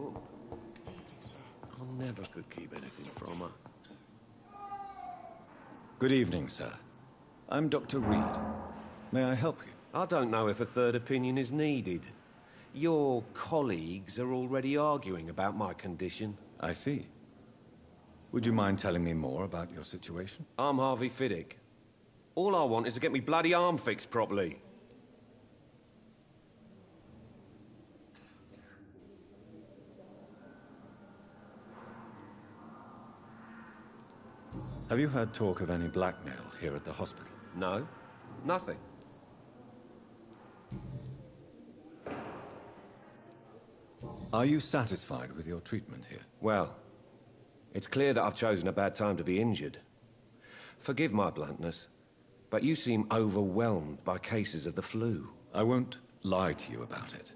book. I never could keep anything from her. Good evening, sir. I'm Dr. Reed. May I help you? I don't know if a third opinion is needed. Your colleagues are already arguing about my condition. I see. Would you mind telling me more about your situation? I'm Harvey Fiddick. All I want is to get me bloody arm fixed properly. Have you heard talk of any blackmail here at the hospital? No, nothing. Are you satisfied with your treatment here? Well, it's clear that I've chosen a bad time to be injured. Forgive my bluntness, but you seem overwhelmed by cases of the flu. I won't lie to you about it.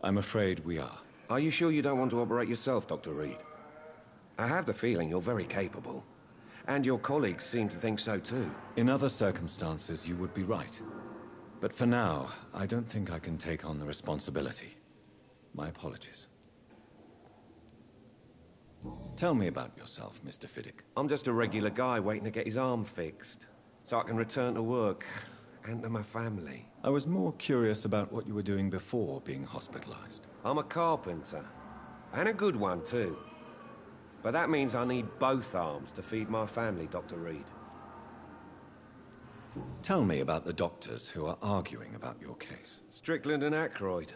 I'm afraid we are. Are you sure you don't want to operate yourself, Dr. Reed? I have the feeling you're very capable. And your colleagues seem to think so too. In other circumstances, you would be right. But for now, I don't think I can take on the responsibility. My apologies. Tell me about yourself, Mr. Fiddick. I'm just a regular guy waiting to get his arm fixed, so I can return to work and to my family. I was more curious about what you were doing before being hospitalized. I'm a carpenter, and a good one too. But that means I need both arms to feed my family, Dr. Reed. Tell me about the doctors who are arguing about your case. Strickland and Aykroyd.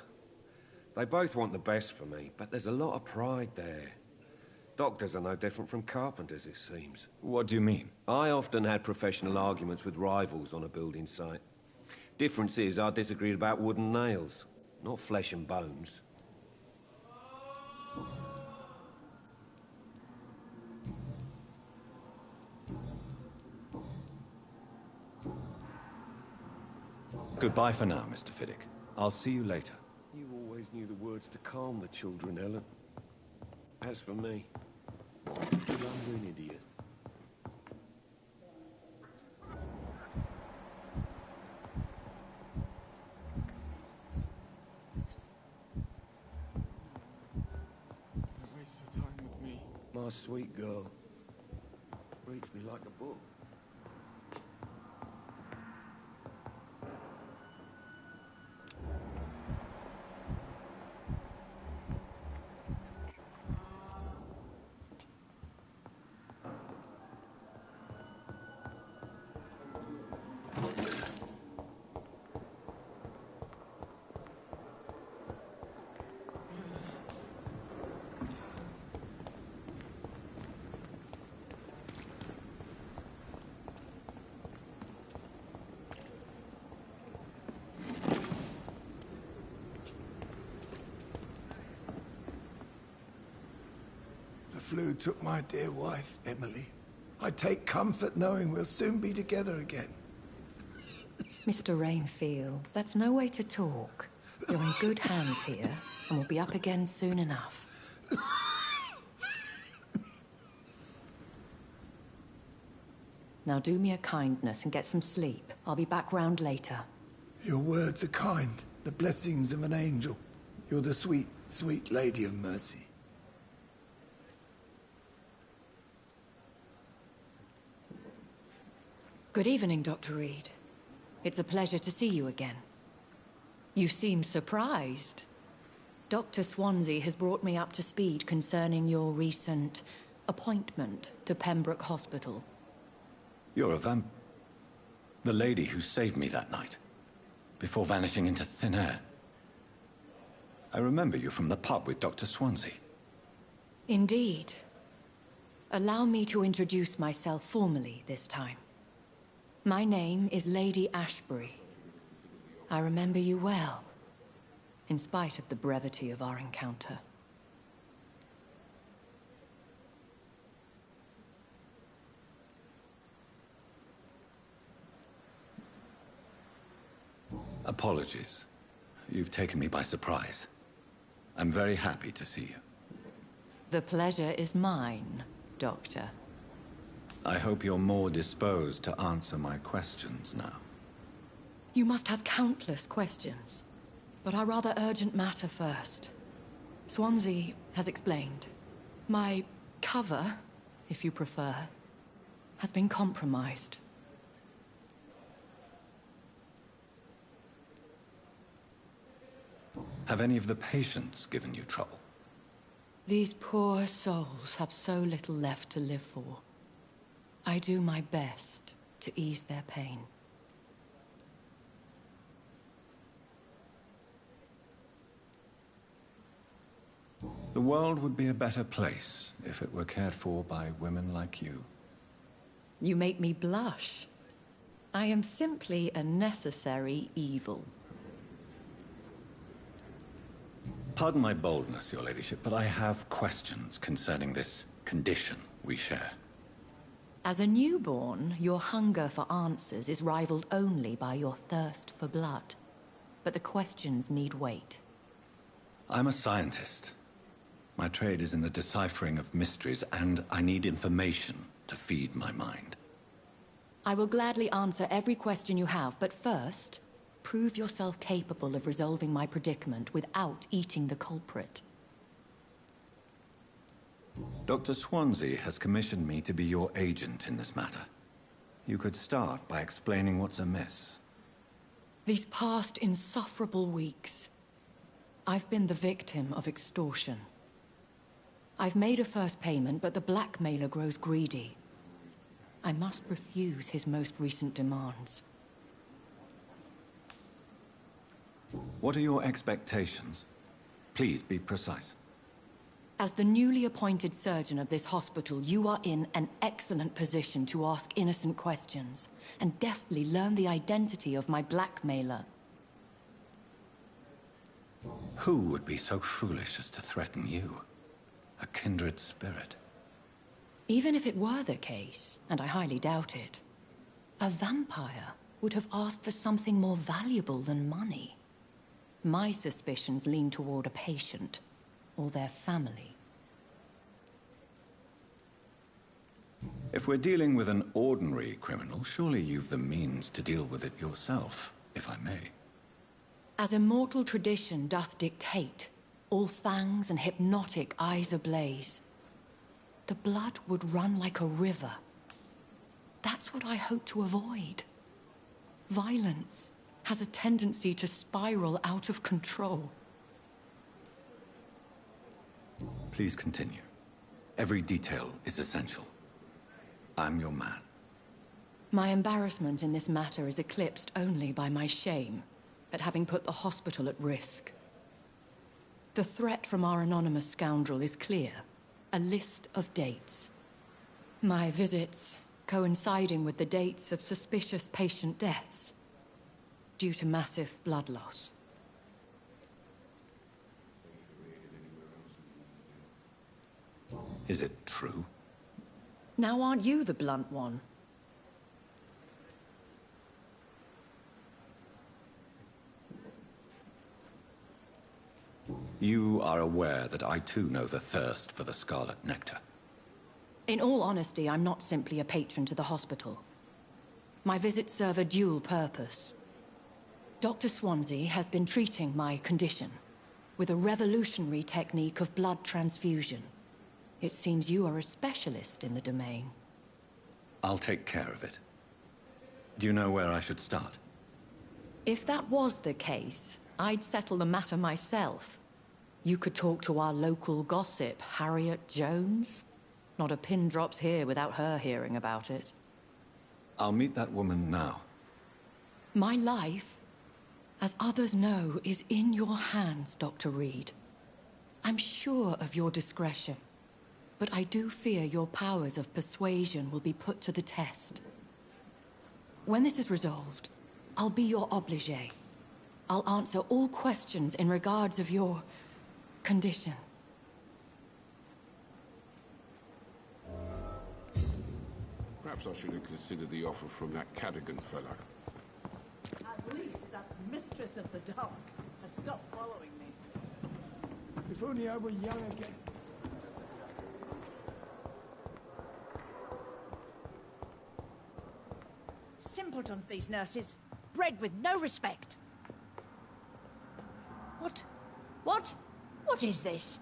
They both want the best for me, but there's a lot of pride there. Doctors are no different from carpenters, it seems. What do you mean? I often had professional arguments with rivals on a building site. Difference is, I disagreed about wooden nails, not flesh and bones. Goodbye for now, Mr. Fiddick. I'll see you later. You always knew the words to calm the children, Ellen. As for me, I feel I'm an idiot. Don't waste your time with me. My sweet girl. Reads me like a book. The flu took my dear wife, Emily. I take comfort knowing we'll soon be together again. Mr. Rainfield, that's no way to talk. You're in good hands here, and we'll be up again soon enough. Now do me a kindness and get some sleep. I'll be back round later. Your words are kind, the blessings of an angel. You're the sweet, sweet Lady of Mercy. Good evening, Dr. Reed. It's a pleasure to see you again. You seem surprised. Dr. Swansea has brought me up to speed concerning your recent appointment to Pembroke Hospital. You're a the lady who saved me that night, before vanishing into thin air. I remember you from the pub with Dr. Swansea. Indeed. Allow me to introduce myself formally this time. My name is Lady Ashbury. I remember you well, in spite of the brevity of our encounter. Apologies. You've taken me by surprise. I'm very happy to see you. The pleasure is mine, Doctor. I hope you're more disposed to answer my questions now. You must have countless questions, but our rather urgent matter first. Swansea has explained. My cover, if you prefer, has been compromised. Have any of the patients given you trouble? These poor souls have so little left to live for. I do my best to ease their pain. The world would be a better place if it were cared for by women like you. You make me blush. I am simply a necessary evil. Pardon my boldness, your ladyship, but I have questions concerning this condition we share. As a newborn, your hunger for answers is rivaled only by your thirst for blood. But the questions need wait. I'm a scientist. My trade is in the deciphering of mysteries, and I need information to feed my mind. I will gladly answer every question you have, but first, prove yourself capable of resolving my predicament without eating the culprit. Dr. Swansea has commissioned me to be your agent in this matter. You could start by explaining what's amiss. These past insufferable weeks, I've been the victim of extortion. I've made a first payment, but the blackmailer grows greedy. I must refuse his most recent demands. What are your expectations? Please be precise. As the newly appointed surgeon of this hospital, you are in an excellent position to ask innocent questions and deftly learn the identity of my blackmailer. Who would be so foolish as to threaten you? A kindred spirit. Even if it were the case, and I highly doubt it, a vampire would have asked for something more valuable than money. My suspicions lean toward a patient, or their family. If we're dealing with an ordinary criminal, surely you've the means to deal with it yourself, if I may. As immortal tradition doth dictate, all fangs and hypnotic eyes ablaze, the blood would run like a river. That's what I hope to avoid. Violence has a tendency to spiral out of control. Please continue. Every detail is essential. I'm your man. My embarrassment in this matter is eclipsed only by my shame at having put the hospital at risk. The threat from our anonymous scoundrel is clear. A list of dates. My visits coinciding with the dates of suspicious patient deaths due to massive blood loss. Is it true? Now aren't you the blunt one? You are aware that I too know the thirst for the scarlet nectar. In all honesty, I'm not simply a patron to the hospital. My visits serve a dual purpose. Dr. Swansea has been treating my condition with a revolutionary technique of blood transfusion. It seems you are a specialist in the domain. I'll take care of it. Do you know where I should start? If that was the case, I'd settle the matter myself. You could talk to our local gossip, Harriet Jones. Not a pin drops here without her hearing about it. I'll meet that woman now. My life, as others know, is in your hands, Dr. Reed. I'm sure of your discretion, but I do fear your powers of persuasion will be put to the test. When this is resolved, I'll be your obligé. I'll answer all questions in regards of your condition. Perhaps I should have considered the offer from that Cadogan fellow. At least that mistress of the dark has stopped following me. If only I were young again. Simpletons, these nurses. Bred with no respect. What What is this?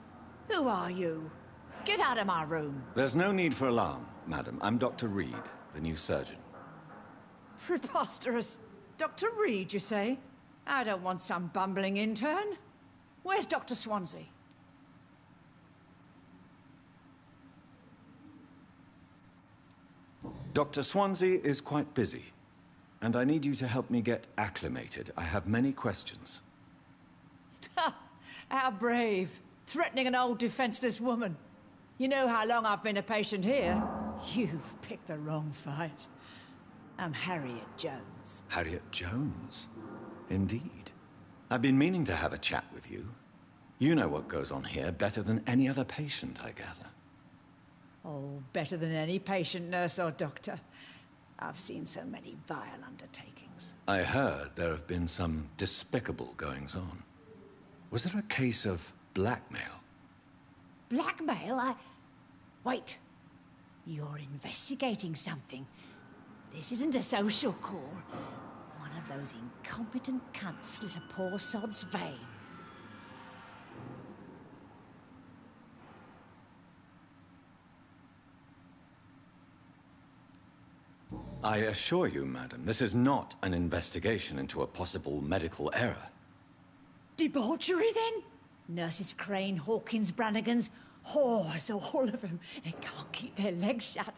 Who are you? Get out of my room. There's no need for alarm, madam. I'm Dr. Reed, the new surgeon. Preposterous. Dr. Reed, you say? I don't want some bumbling intern. Where's Dr. Swansea? Dr. Swansea is quite busy, and I need you to help me get acclimated. I have many questions. How brave. Threatening an old defenseless woman. You know how long I've been a patient here? You've picked the wrong fight. I'm Harriet Jones. Harriet Jones? Indeed. I've been meaning to have a chat with you. You know what goes on here better than any other patient, I gather. Oh, better than any patient, nurse or doctor. I've seen so many vile undertakings. I heard there have been some despicable goings-on. Was there a case of blackmail? Blackmail? Wait. You're investigating something. This isn't a social call. One of those incompetent cunts slit a poor sod's vein. I assure you, madam, this is not an investigation into a possible medical error. Debauchery, then? Nurses Crane, Hawkins, Brannigans, whores, all of them. They can't keep their legs shut.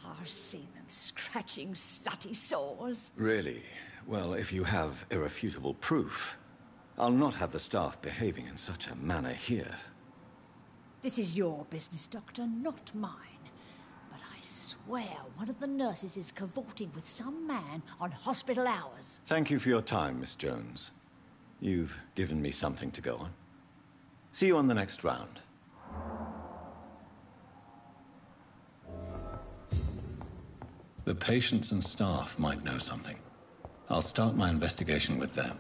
I've seen them scratching slutty sores. Really? Well, if you have irrefutable proof, I'll not have the staff behaving in such a manner here. This is your business, Doctor, not mine. But I swear one of the nurses is cavorting with some man on hospital hours. Thank you for your time, Miss Jones. You've given me something to go on. See you on the next round. The patients and staff might know something. I'll start my investigation with them.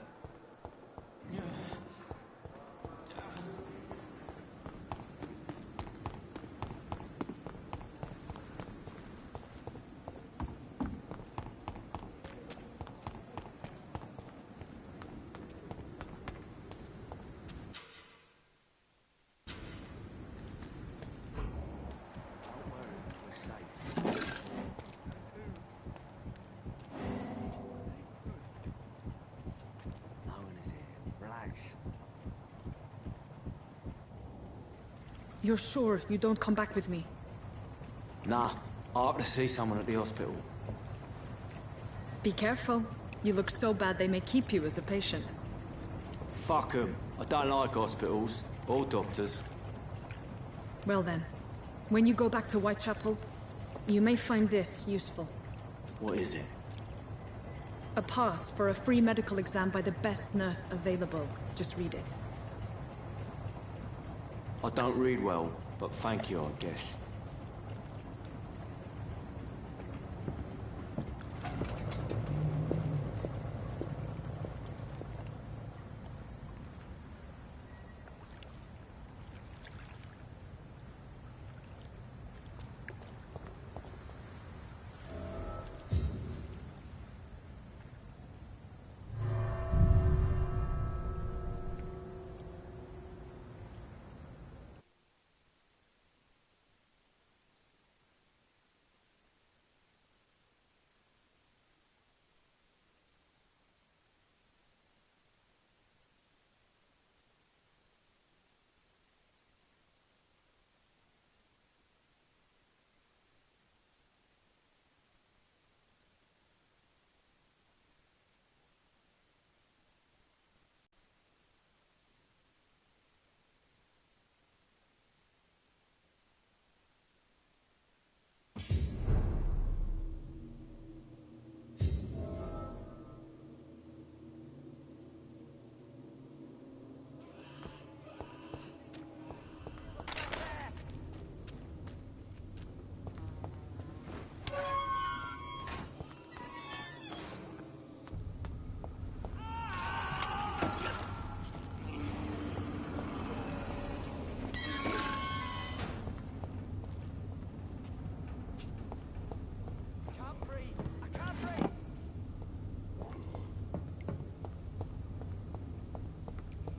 You're sure you don't come back with me? Nah, I have to see someone at the hospital. Be careful. You look so bad they may keep you as a patient. Fuck 'em. I don't like hospitals. Or doctors. Well then, when you go back to Whitechapel, you may find this useful. What is it? A pass for a free medical exam by the best nurse available. Just read it. I don't read well, but thank you, I guess.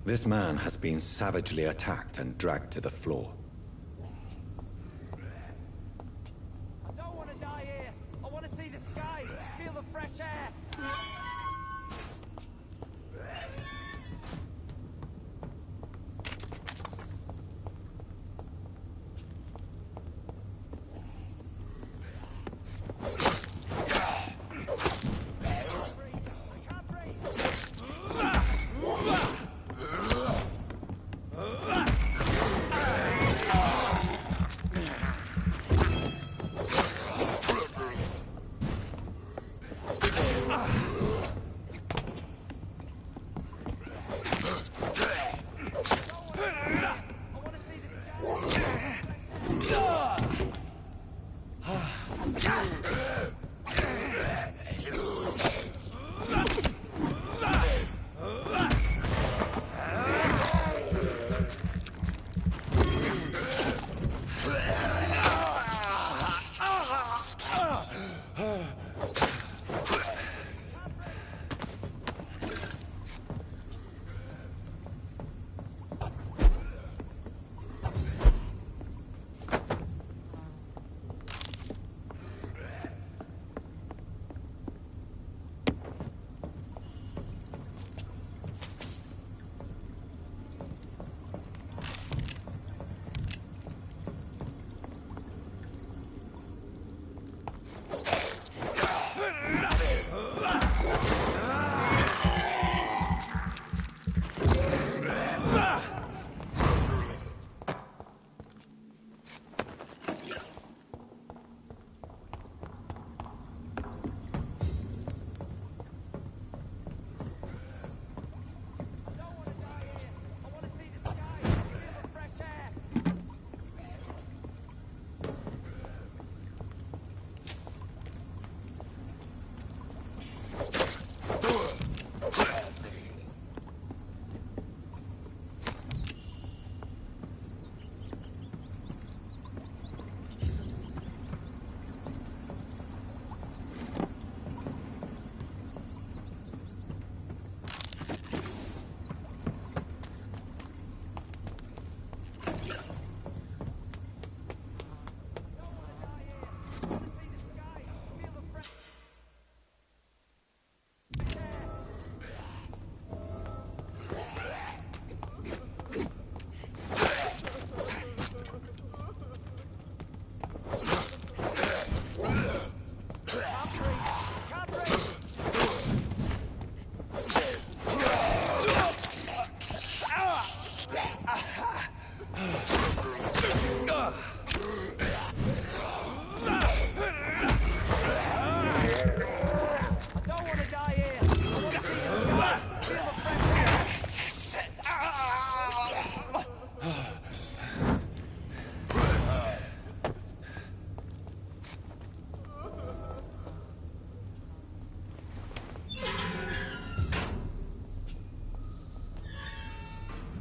This man has been savagely attacked and dragged to the floor. I don't want to die here. I want to see the sky, feel the fresh air.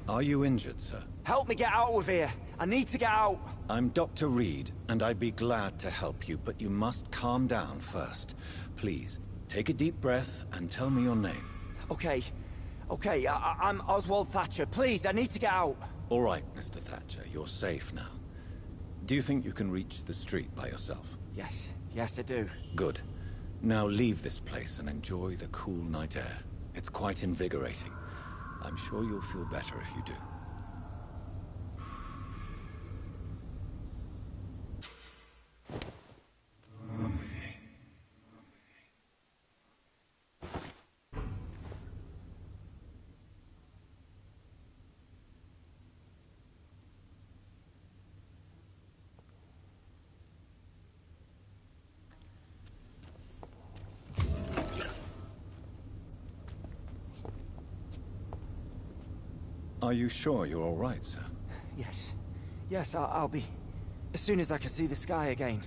Are you injured, sir? Help me get out of here. I need to get out. I'm Dr. Reed, and I'd be glad to help you, but you must calm down first. Please, take a deep breath and tell me your name. Okay. I'm Oswald Thatcher. Please, I need to get out. All right, Mr. Thatcher, you're safe now. Do you think you can reach the street by yourself? Yes, I do. Good. Now leave this place and enjoy the cool night air. It's quite invigorating. I'm sure you'll feel better if you do. Are you sure you're all right, sir? Yes, I'll be... as soon as I can see the sky again.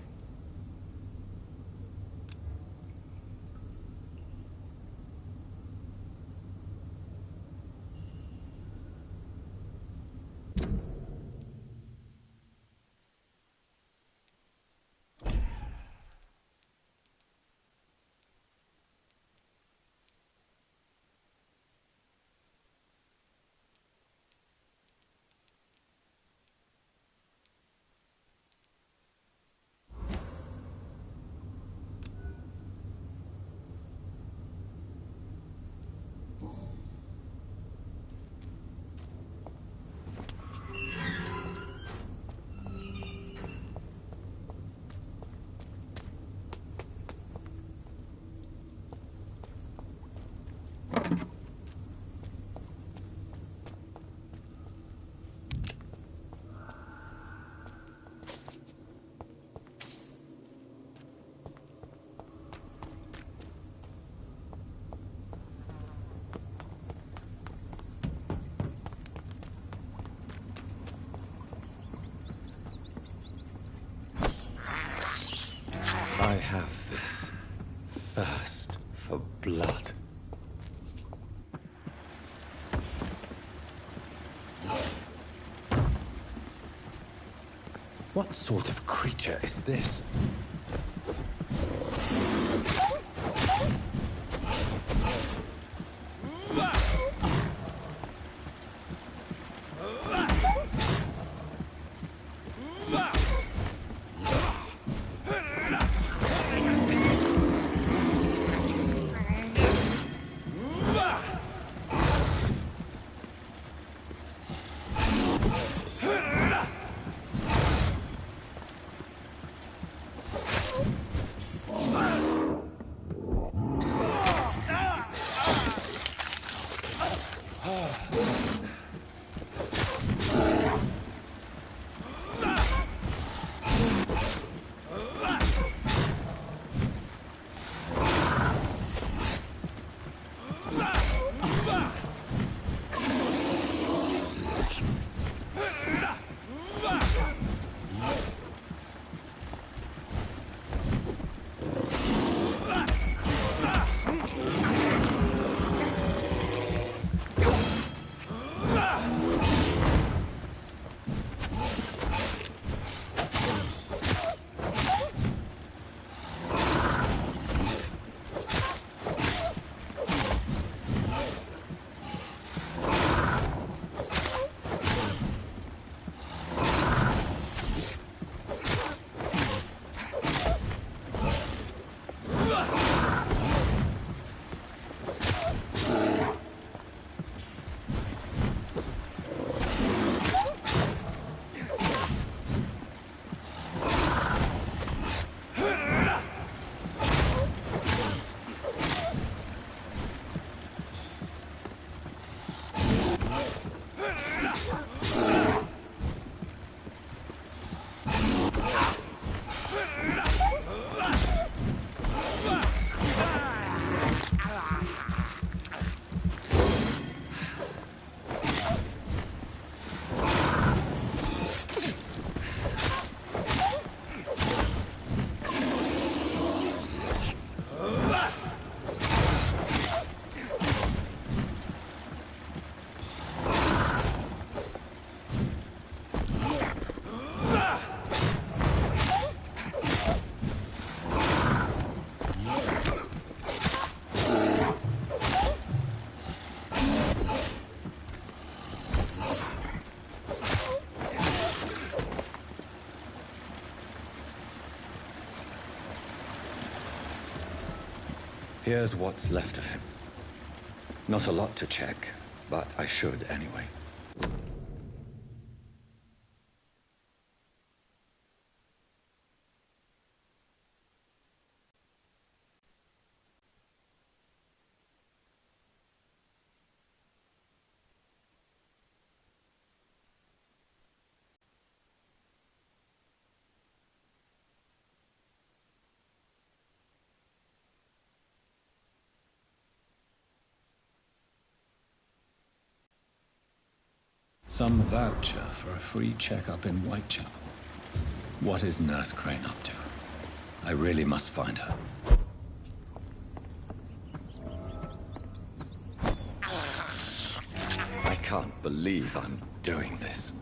I have this thirst for blood. What sort of creature is this? Here's what's left of him. Not a lot to check, but I should anyway. Some voucher for a free checkup in Whitechapel. What is Nurse Crane up to? I really must find her. I can't believe I'm doing this.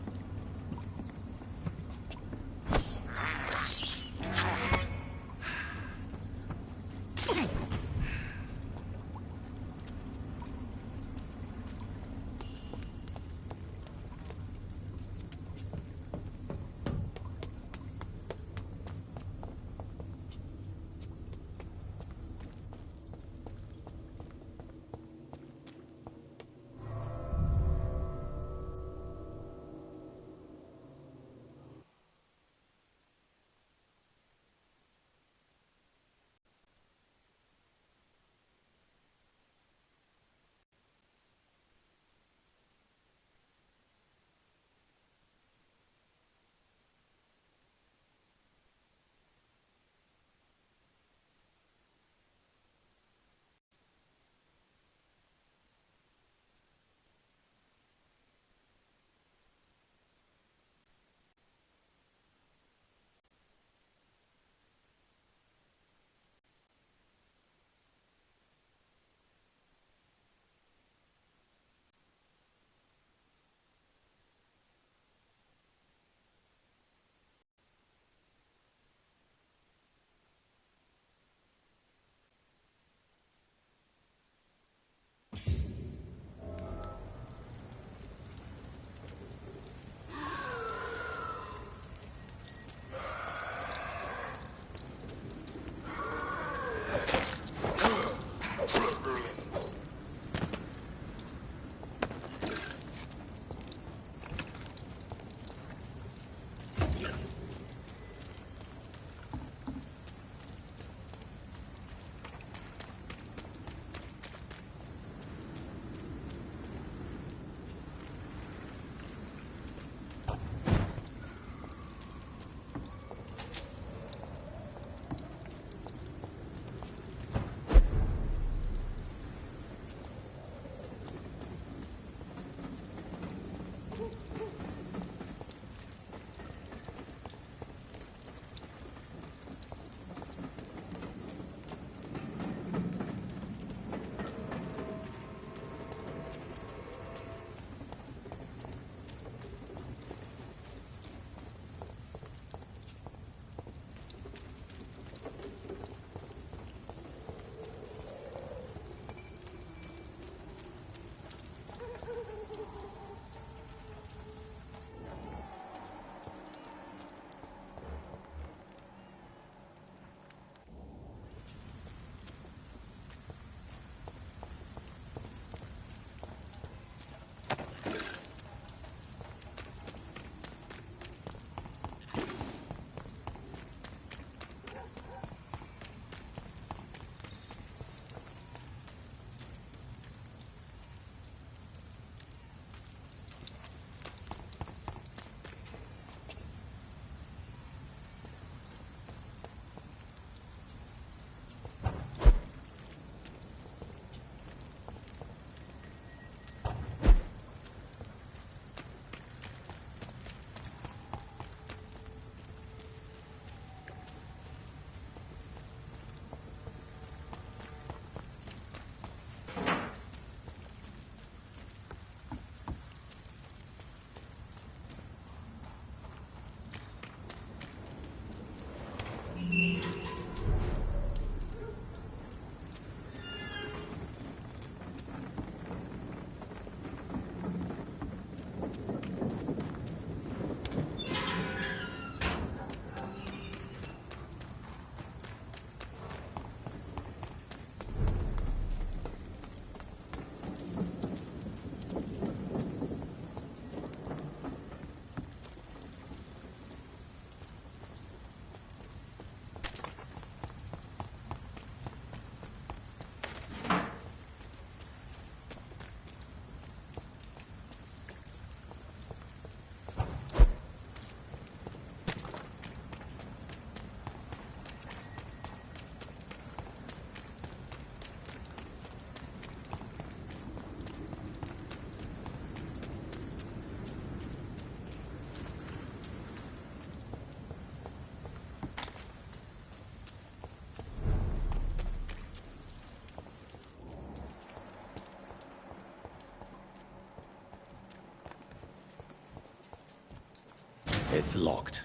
It's locked.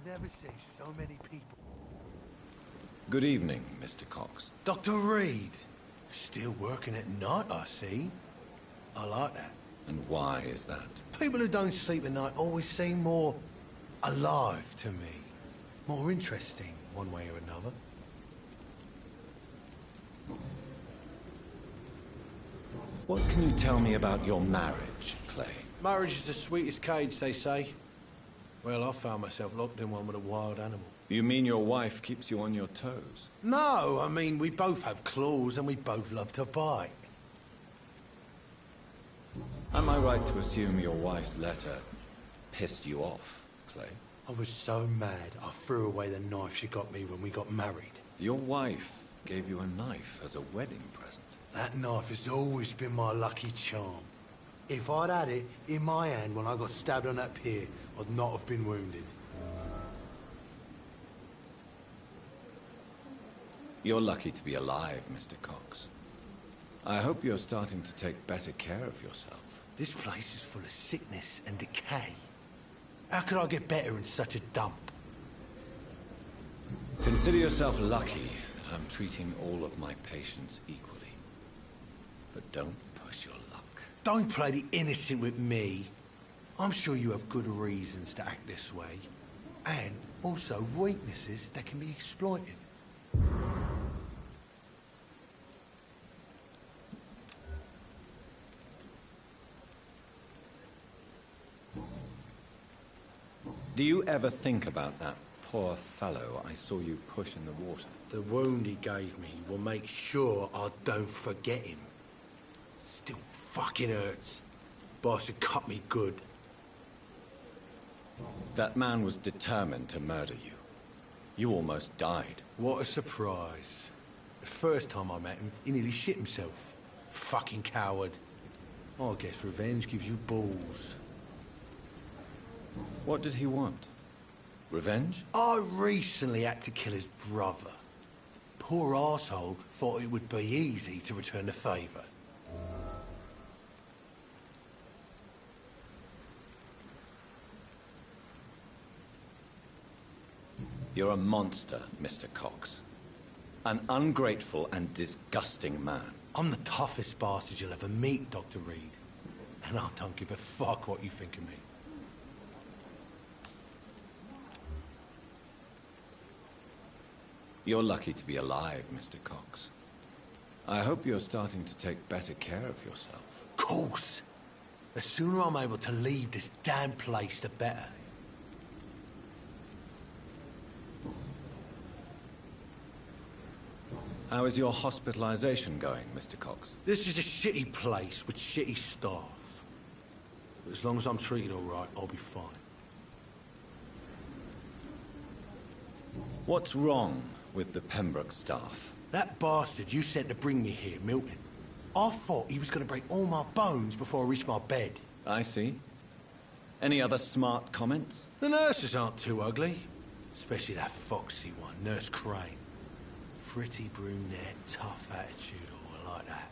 never see so many people. Good evening, Mr. Cox. Dr. Reed. Still working at night, I see. I like that. And why is that? People who don't sleep at night always seem more alive to me. More interesting, one way or another. What can you tell me about your marriage, Clay? Marriage is the sweetest cage, they say. Well, I found myself locked in one with a wild animal. You mean your wife keeps you on your toes? No, I mean, we both have claws and we both love to bite. Am I right to assume your wife's letter pissed you off, Clay? I was so mad, I threw away the knife she got me when we got married. Your wife gave you a knife as a wedding present. That knife has always been my lucky charm. If I'd had it in my hand when I got stabbed on that pier, I'd not have been wounded. You're lucky to be alive, Mr. Cox. I hope you're starting to take better care of yourself. This place is full of sickness and decay. How could I get better in such a dump? Consider yourself lucky that I'm treating all of my patients equally. But don't push your luck. Don't play the innocent with me. I'm sure you have good reasons to act this way. And also weaknesses that can be exploited. Do you ever think about that poor fellow I saw you push in the water? The wound he gave me will make sure I don't forget him. Still fucking hurts. Boss had cut me good. That man was determined to murder you. You almost died. What a surprise. The first time I met him, he nearly shit himself. Fucking coward. I guess revenge gives you balls. What did he want? Revenge? I recently had to kill his brother. Poor arsehole thought it would be easy to return the favour. You're a monster, Mr. Cox. An ungrateful and disgusting man. I'm the toughest bastard you'll ever meet, Dr. Reed. And I don't give a fuck what you think of me. You're lucky to be alive, Mr. Cox. I hope you're starting to take better care of yourself. Of course. The sooner I'm able to leave this damn place, the better. How is your hospitalization going, Mr. Cox? This is a shitty place with shitty staff. But as long as I'm treated all right, I'll be fine. What's wrong with the Pembroke staff? That bastard you sent to bring me here, Milton. I thought he was going to break all my bones before I reached my bed. I see. Any other smart comments? The nurses aren't too ugly. Especially that foxy one, Nurse Crane. Pretty brunette, tough attitude, all like that.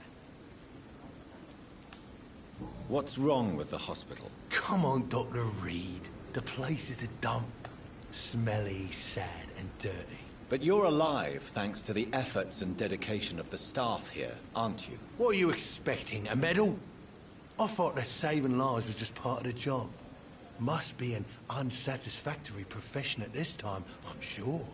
What's wrong with the hospital? Come on, Dr. Reed. The place is a dump. Smelly, sad, and dirty. But you're alive thanks to the efforts and dedication of the staff here, aren't you? What are you expecting, a medal? I thought that saving lives was just part of the job. Must be an unsatisfactory profession at this time, I'm sure.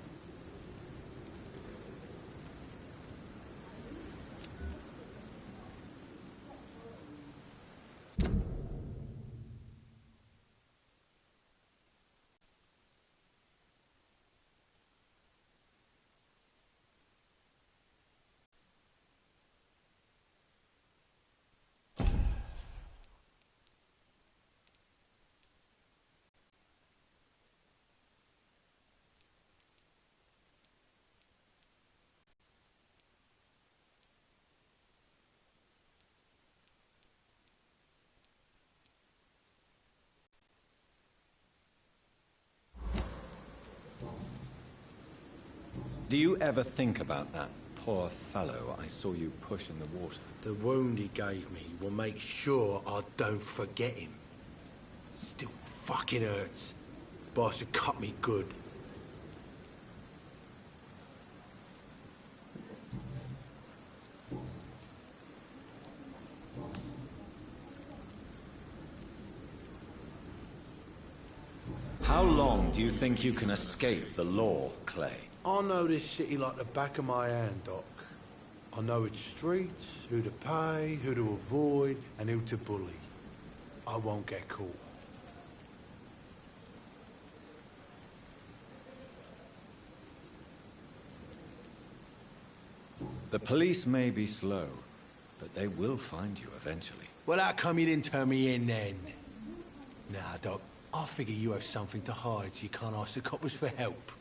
Do you ever think about that poor fellow I saw you push in the water? The wound he gave me will make sure I don't forget him. Still fucking hurts. Boss had cut me good. How long do you think you can escape the law, Clay? I know this city like the back of my hand, Doc. I know its streets, who to pay, who to avoid, and who to bully. I won't get caught. The police may be slow, but they will find you eventually. Well, how come you didn't turn me in then? Nah, Doc, I figure you have something to hide so you can't ask the coppers for help.